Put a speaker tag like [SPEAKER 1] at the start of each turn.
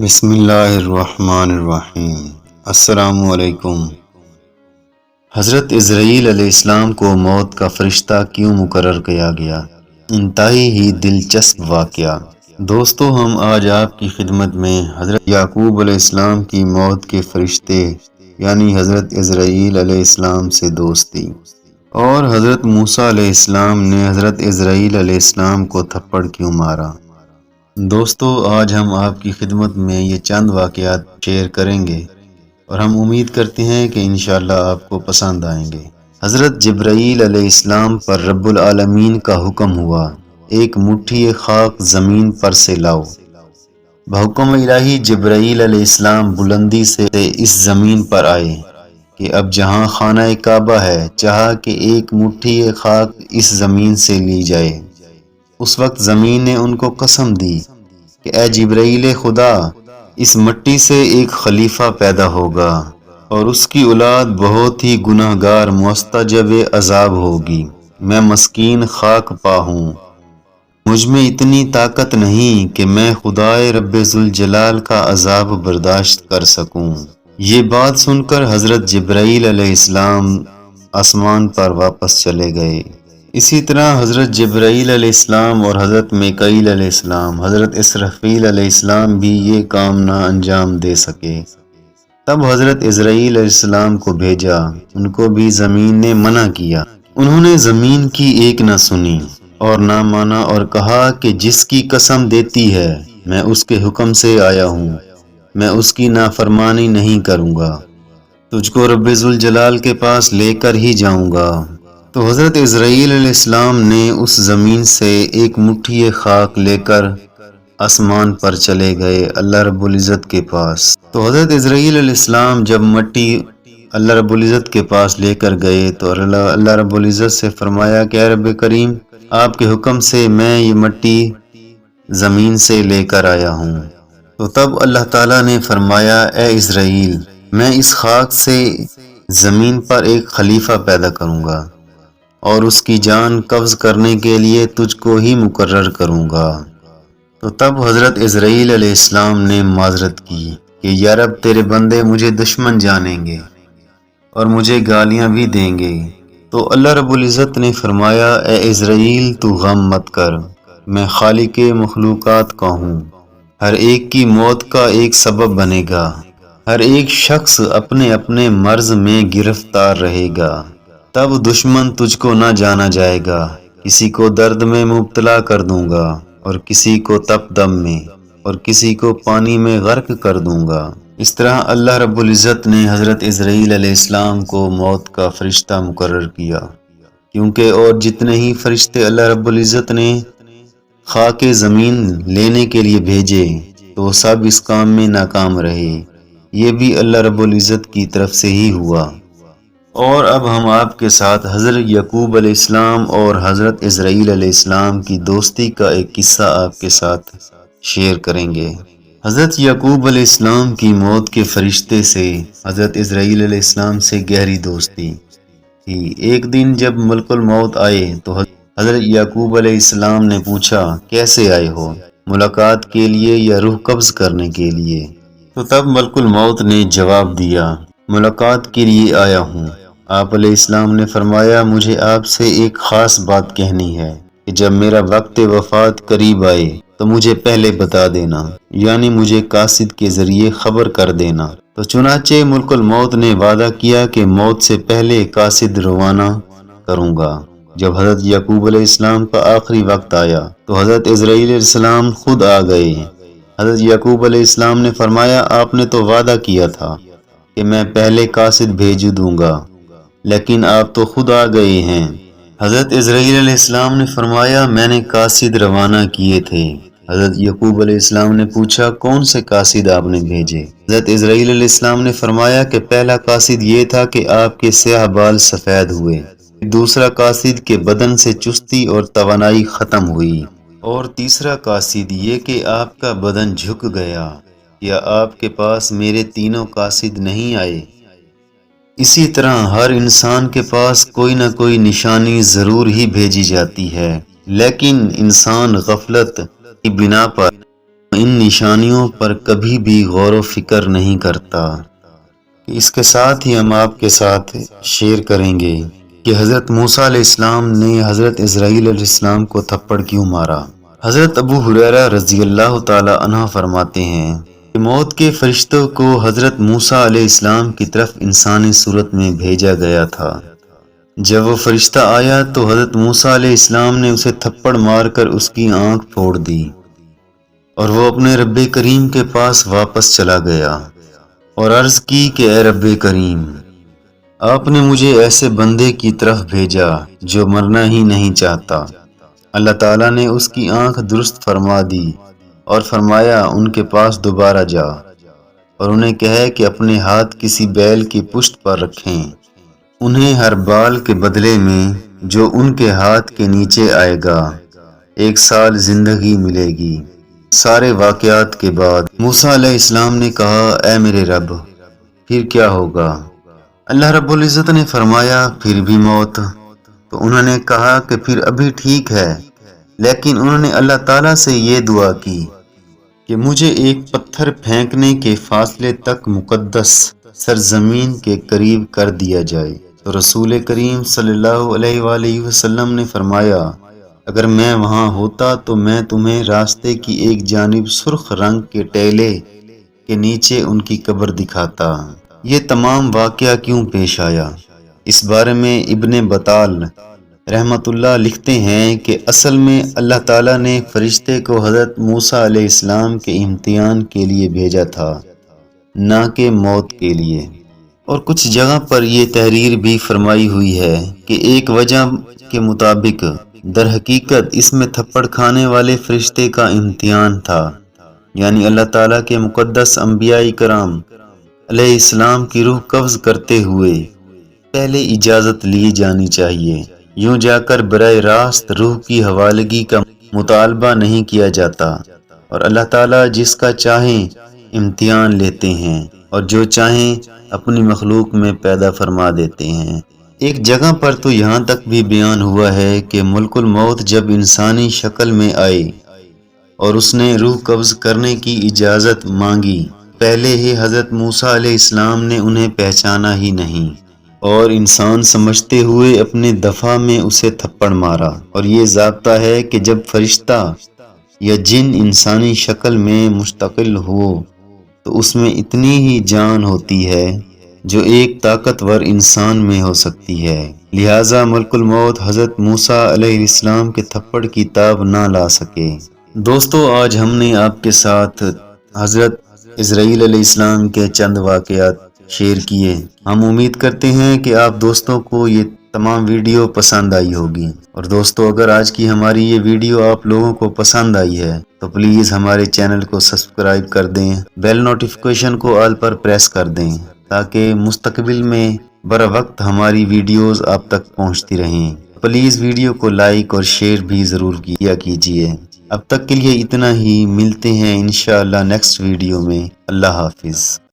[SPEAKER 1] بسم اللہ الرحمن الرحیم۔ السلام علیکم۔ حضرت عزرائیل علیہ السلام کو موت کا فرشتہ کیوں مقرر کیا گیا؟ انتہائی ہی دلچسپ واقعہ۔ دوستو، ہم آج آپ کی خدمت میں حضرت یعقوب علیہ السلام کی موت کے فرشتے یعنی حضرت عزرائیل علیہ السلام سے دوستی اور حضرت موسیٰ علیہ السلام نے حضرت عزرائیل علیہ السلام کو تھپڑ کیوں مارا۔ دوستو، آج ہم آپ کی خدمت میں یہ چند واقعات شیئر کریں گے اور ہم امید کرتے ہیں کہ انشاءاللہ آپ کو پسند آئیں گے۔ حضرت جبرائیل علیہ السلام پر رب العالمین کا حکم ہوا، ایک مٹھی خاک زمین پر سے لاؤ۔ بحکم الہی جبرائیل علیہ السلام بلندی سے اس زمین پر آئے کہ اب جہاں خانہ کعبہ ہے چاہا کہ ایک مٹھی خاک اس زمین سے لی جائے۔ اس وقت زمین نے ان کو قسم دی کہ اے جبرائیل خدا، اس مٹی سے ایک خلیفہ پیدا ہوگا اور اس کی اولاد بہت ہی گناہ گار مستجب عذاب ہوگی۔ میں مسکین خاک پا ہوں، مجھ میں اتنی طاقت نہیں کہ میں خدائے رب ذوالجلال کا عذاب برداشت کر سکوں۔ یہ بات سن کر حضرت جبرائیل علیہ السلام آسمان پر واپس چلے گئے۔ اسی طرح حضرت جبرائیل علیہ السلام اور حضرت میکائیل علیہ السلام، حضرت اسرافیل علیہ السلام بھی یہ کام نہ انجام دے سکے۔ تب حضرت عزرائیل علیہ السلام کو بھیجا، ان کو بھی زمین نے منع کیا۔ انہوں نے زمین کی ایک نہ سنی اور نہ مانا اور کہا کہ جس کی قسم دیتی ہے میں اس کے حکم سے آیا ہوں، میں اس کی نافرمانی نہیں کروں گا، تجھ کو رب ذوالجلال کے پاس لے کر ہی جاؤں گا۔ تو حضرت عزرائیل علیہ السلام نے اس زمین سے ایک مٹھی خاک لے کر آسمان پر چلے گئے اللہ رب العزت کے پاس۔ تو حضرت عزرائیل علیہ السلام جب مٹی اللہ رب العزت کے پاس لے کر گئے تو اللہ رب العزت سے فرمایا کہ اے رب کریم، آپ کے حکم سے میں یہ مٹی زمین سے لے کر آیا ہوں۔ تو تب اللہ تعالیٰ نے فرمایا، اے عزرائیل، میں اس خاک سے زمین پر ایک خلیفہ پیدا کروں گا اور اس کی جان قبض کرنے کے لیے تجھ کو ہی مقرر کروں گا۔ تو تب حضرت عزرائیل علیہ السلام نے معذرت کی کہ یا رب، تیرے بندے مجھے دشمن جانیں گے اور مجھے گالیاں بھی دیں گے۔ تو اللہ رب العزت نے فرمایا، اے عزرائیل، تو غم مت کر، میں خالق مخلوقات کا ہوں، ہر ایک کی موت کا ایک سبب بنے گا، ہر ایک شخص اپنے اپنے مرض میں گرفتار رہے گا۔ تب دشمن تجھ کو نہ جانا جائے گا، کسی کو درد میں مبتلا کر دوں گا اور کسی کو تپ دم میں اور کسی کو پانی میں غرق کر دوں گا۔ اس طرح اللہ رب العزت نے حضرت عزرائیل علیہ السلام کو موت کا فرشتہ مقرر کیا، کیونکہ اور جتنے ہی فرشتے اللہ رب العزت نے خاک زمین لینے کے لیے بھیجے تو سب اس کام میں ناکام رہے۔ یہ بھی اللہ رب العزت کی طرف سے ہی ہوا۔ اور اب ہم آپ کے ساتھ حضرت یعقوب علیہ السلام اور حضرت عزرائیل علیہ السلام کی دوستی کا ایک قصہ آپ کے ساتھ شیئر کریں گے۔ حضرت یعقوب علیہ السلام کی موت کے فرشتے سے حضرت عزرائیل علیہ السلام سے گہری دوستی تھی۔ ایک دن جب ملک الموت آئے تو حضرت یعقوب علیہ السلام نے پوچھا، کیسے آئے ہو، ملاقات کے لیے یا روح قبض کرنے کے لیے؟ تو تب ملک الموت نے جواب دیا، ملاقات کے لیے آیا ہوں۔ آپ علیہ السلام نے فرمایا، مجھے آپ سے ایک خاص بات کہنی ہے کہ جب میرا وقت وفات قریب آئے تو مجھے پہلے بتا دینا، یعنی مجھے قاصد کے ذریعے خبر کر دینا۔ تو چنانچہ ملک الموت نے وعدہ کیا کہ موت سے پہلے قاصد روانہ کروں گا۔ جب حضرت یعقوب علیہ السلام کا آخری وقت آیا تو حضرت عزرائیل علیہ السلام خود آ گئے۔ حضرت یعقوب علیہ السلام نے فرمایا، آپ نے تو وعدہ کیا تھا کہ میں پہلے قاصد بھیج دوں گا، لیکن آپ تو خود آ گئے ہیں۔ حضرت عزرائیل علیہ السلام نے فرمایا، میں نے قاصد روانہ کیے تھے۔ حضرت یعقوب علیہ السلام نے پوچھا، کون سے قاصد آپ نے بھیجے؟ حضرت عزرائیل علیہ السلام نے فرمایا کہ پہلا قاصد یہ تھا کہ آپ کے سیاہ بال سفید ہوئے، دوسرا قاصد کے بدن سے چستی اور توانائی ختم ہوئی، اور تیسرا قاصد یہ کہ آپ کا بدن جھک گیا۔ یا آپ کے پاس میرے تینوں قاصد نہیں آئے؟ اسی طرح ہر انسان کے پاس کوئی نہ کوئی نشانی ضرور ہی بھیجی جاتی ہے، لیکن انسان غفلت کی بنا پر ان نشانیوں پر کبھی بھی غور و فکر نہیں کرتا۔ اس کے ساتھ ہی ہم آپ کے ساتھ شیئر کریں گے کہ حضرت موسیٰ علیہ السلام نے حضرت عزرائیل علیہ السلام کو تھپڑ کیوں مارا۔ حضرت ابو ہریرہ رضی اللہ تعالی عنہ فرماتے ہیں کہ موت کے فرشتوں کو حضرت موسیٰ علیہ السلام کی طرف انسانی صورت میں بھیجا گیا تھا۔ جب وہ فرشتہ آیا تو حضرت موسیٰ علیہ السلام نے اسے تھپڑ مار کر اس کی آنکھ پھوڑ دی اور وہ اپنے رب کریم کے پاس واپس چلا گیا اور عرض کی کہ اے رب کریم، آپ نے مجھے ایسے بندے کی طرف بھیجا جو مرنا ہی نہیں چاہتا۔ اللہ تعالیٰ نے اس کی آنکھ درست فرما دی اور فرمایا ان کے پاس دوبارہ جا اور انہیں کہے کہ اپنے ہاتھ کسی بیل کی پشت پر رکھیں، انہیں ہر بال کے بدلے میں جو ان کے ہاتھ کے نیچے آئے گا 1 سال زندگی ملے گی۔ سارے واقعات کے بعد موسیٰ علیہ السلام نے کہا اے میرے رب، پھر کیا ہوگا؟ اللہ رب العزت نے فرمایا پھر بھی موت۔ تو انہوں نے کہا کہ پھر ابھی ٹھیک ہے، لیکن انہوں نے اللہ تعالیٰ سے یہ دعا کی کہ مجھے ایک پتھر پھینکنے کے فاصلے تک مقدس سرزمین کے قریب کر دیا جائے۔ تو رسول کریم صلی اللہ علیہ وآلہ وسلم نے فرمایا اگر میں وہاں ہوتا تو میں تمہیں راستے کی ایک جانب سرخ رنگ کے ٹیلے کے نیچے ان کی قبر دکھاتا۔ یہ تمام واقعہ کیوں پیش آیا؟ اس بارے میں ابن بطال رحمت اللہ لکھتے ہیں کہ اصل میں اللہ تعالیٰ نے فرشتے کو حضرت موسیٰ علیہ السلام کے امتحان کے لیے بھیجا تھا، نہ کہ موت کے لیے۔ اور کچھ جگہ پر یہ تحریر بھی فرمائی ہوئی ہے کہ ایک وجہ کے مطابق در حقیقت اس میں تھپڑ کھانے والے فرشتے کا امتحان تھا، یعنی اللہ تعالیٰ کے مقدس انبیاء کرام علیہ السلام کی روح قبض کرتے ہوئے پہلے اجازت لی جانی چاہیے، یوں جا کر براہ راست روح کی حوالگی کا مطالبہ نہیں کیا جاتا، اور اللہ تعالیٰ جس کا چاہیں امتحان لیتے ہیں اور جو چاہیں اپنی مخلوق میں پیدا فرما دیتے ہیں۔ ایک جگہ پر تو یہاں تک بھی بیان ہوا ہے کہ ملک الموت جب انسانی شکل میں آئے اور اس نے روح قبض کرنے کی اجازت مانگی، پہلے ہی حضرت موسیٰ علیہ السلام نے انہیں پہچانا ہی نہیں اور انسان سمجھتے ہوئے اپنے دفاع میں اسے تھپڑ مارا۔ اور یہ ضابطہ ہے کہ جب فرشتہ یا جن انسانی شکل میں مستقل ہو تو اس میں اتنی ہی جان ہوتی ہے جو ایک طاقتور انسان میں ہو سکتی ہے، لہٰذا ملک الموت حضرت موسیٰ علیہ السلام کے تھپڑ کی تاب نہ لا سکے۔ دوستو، آج ہم نے آپ کے ساتھ حضرت عزرائیل علیہ السلام کے چند واقعات شیئر کیے۔ ہم امید کرتے ہیں کہ آپ دوستوں کو یہ تمام ویڈیو پسند آئی ہوگی۔ اور دوستو، اگر آج کی ہماری یہ ویڈیو آپ لوگوں کو پسند آئی ہے تو پلیز ہمارے چینل کو سبسکرائب کر دیں، بیل نوٹیفیکیشن کو آل پر پریس کر دیں تاکہ مستقبل میں بر وقت ہماری ویڈیوز آپ تک پہنچتی رہیں۔ پلیز ویڈیو کو لائک اور شیئر بھی ضرور کیا کیجیے۔ اب تک کے لیے اتنا ہی، ملتے ہیں انشاءاللہ نیکسٹ ویڈیو میں۔ اللہ حافظ۔